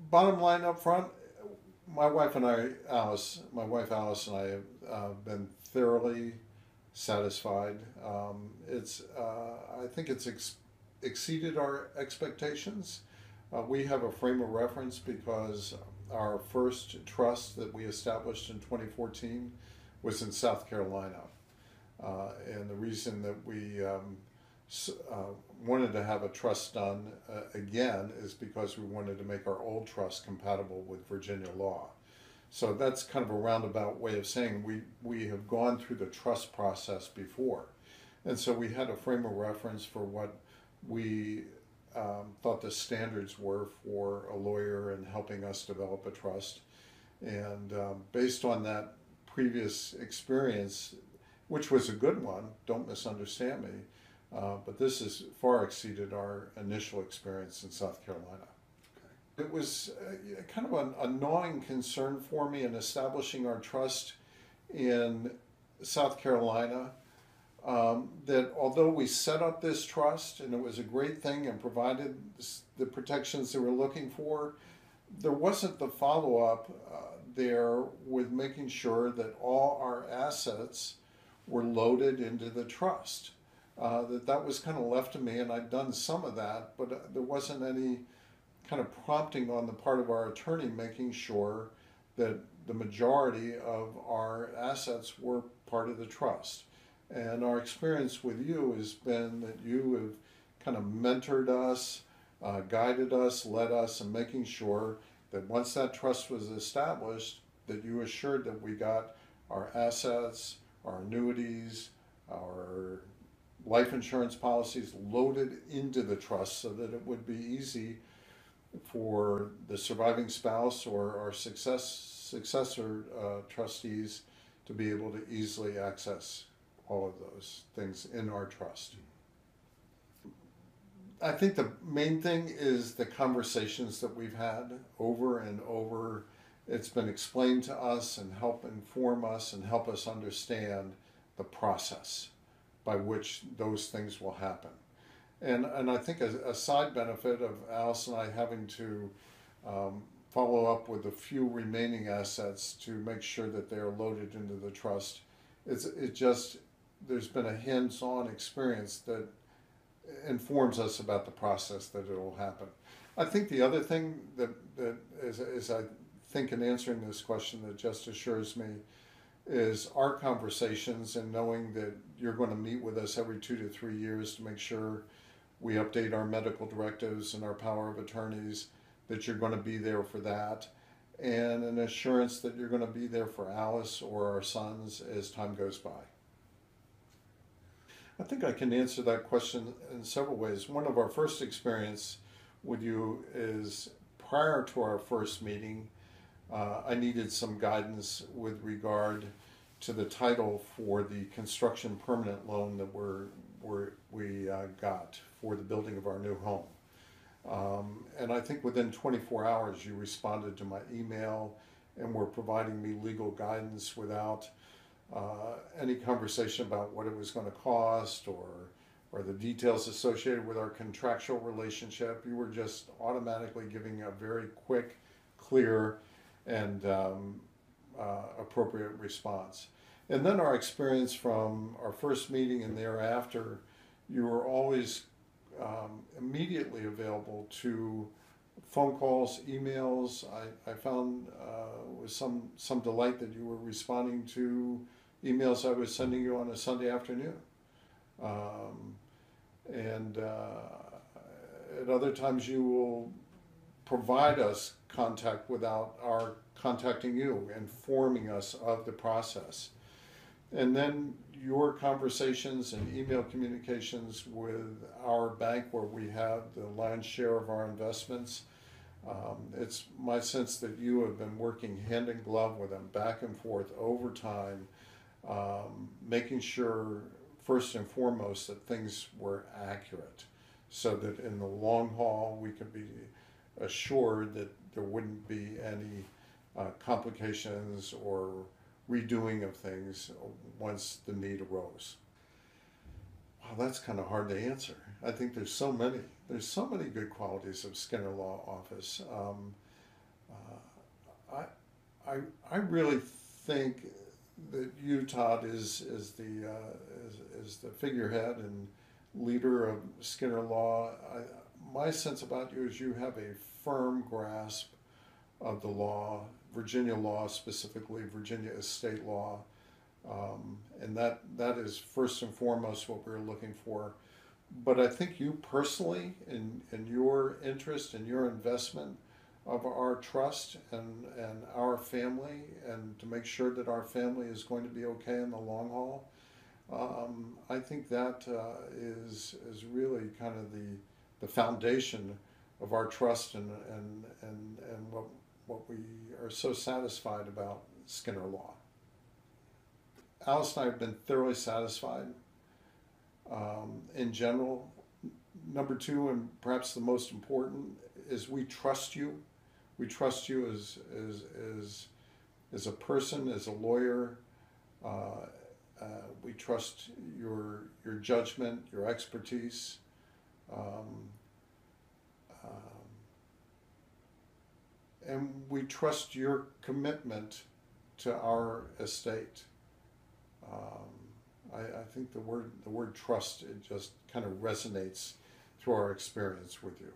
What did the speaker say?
Bottom line up front, my wife Alice and I have been thoroughly satisfied. I think it's exceeded our expectations. We have a frame of reference because our first trust that we established in 2014 was in South Carolina. And the reason that we wanted to have a trust done again is because we wanted to make our old trust compatible with Virginia law. So that's kind of a roundabout way of saying we have gone through the trust process before. And so we had a frame of reference for what we thought the standards were for a lawyer in helping us develop a trust. And based on that previous experience, which was a good one, don't misunderstand me, but this has far exceeded our initial experience in South Carolina. It was kind of a gnawing concern for me in establishing our trust in South Carolina. That although we set up this trust and it was a great thing and provided the protections they were looking for, there wasn't the follow-up there with making sure that all our assets were loaded into the trust. That was kind of left to me, and I'd done some of that, but there wasn't any kind of prompting on the part of our attorney making sure that the majority of our assets were part of the trust. And our experience with you has been that you have kind of mentored us, guided us, led us in making sure that once that trust was established, that you assured that we got our assets, our annuities, our life insurance policies loaded into the trust so that it would be easy for the surviving spouse or our successor trustees to be able to easily access all of those things in our trust. I think the main thing is the conversations that we've had over and over. It's been explained to us and help inform us and help us understand the process by which those things will happen. And I think a side benefit of Alice and I having to follow up with a few remaining assets to make sure that they are loaded into the trust, there's been a hands-on experience that informs us about the process that it will happen. I think the other thing that is I think in answering this question that just assures me is our conversations and knowing that you're going to meet with us every 2 to 3 years to make sure we update our medical directives and our power of attorneys, that you're going to be there for that, and an assurance that you're going to be there for Alice or our sons as time goes by. I think I can answer that question in several ways. One of our first experience with you is prior to our first meeting, I needed some guidance with regard to the title for the construction permanent loan that we got for the building of our new home. And I think within 24 hours you responded to my email and were providing me legal guidance without any conversation about what it was going to cost or the details associated with our contractual relationship. You were just automatically giving a very quick, clear, and appropriate response. And then our experience from our first meeting and thereafter, you were always immediately available to phone calls, emails. I found with some delight that you were responding to emails I was sending you on a Sunday afternoon. And at other times you will provide us contact without our contacting you, informing us of the process. And then your conversations and email communications with our bank, where we have the lion's share of our investments. It's my sense that you have been working hand in glove with them back and forth over time, making sure first and foremost that things were accurate, so that in the long haul we could be assured that there wouldn't be any complications or redoing of things once the need arose. Wow, that's kind of hard to answer. I think there's so many good qualities of Skinner Law Office. I, I really think that you, Todd, is the figurehead and leader of Skinner Law. My sense about you is you have a firm grasp of the law, Virginia law specifically, Virginia estate law, and that is first and foremost what we're looking for. But I think you personally, in your interest and your investment of our trust and our family, and to make sure that our family is going to be okay in the long haul, I think that is really kind of the foundation of our trust and what we are so satisfied about Skinner Law. Alice and I have been thoroughly satisfied in general. Number two, and perhaps the most important, is we trust you. We trust you as a person, as a lawyer. We trust your judgment, your expertise. And we trust your commitment to our estate. I think the word trust, it just kind of resonates through our experience with you.